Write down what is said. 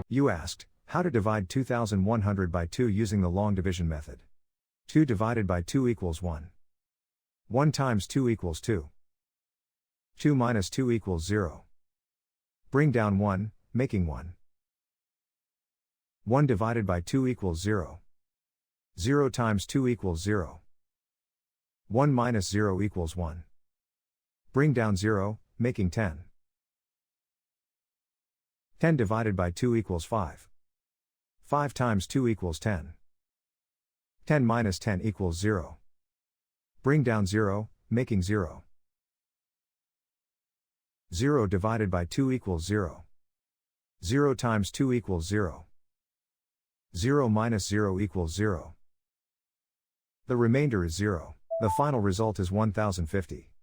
You asked, how to divide 2100 by 2 using the long division method. 2 divided by 2 equals 1. 1 times 2 equals 2. 2 minus 2 equals 0. Bring down 1, making 1. 1 divided by 2 equals 0. 0 times 2 equals 0. 1 minus 0 equals 1. Bring down 0, making 10. 10 divided by 2 equals 5. 5 times 2 equals 10. 10 minus 10 equals 0. Bring down 0, making 0. 0 divided by 2 equals 0. 0 times 2 equals 0. 0 minus 0 equals 0. The remainder is 0. The final result is 1050.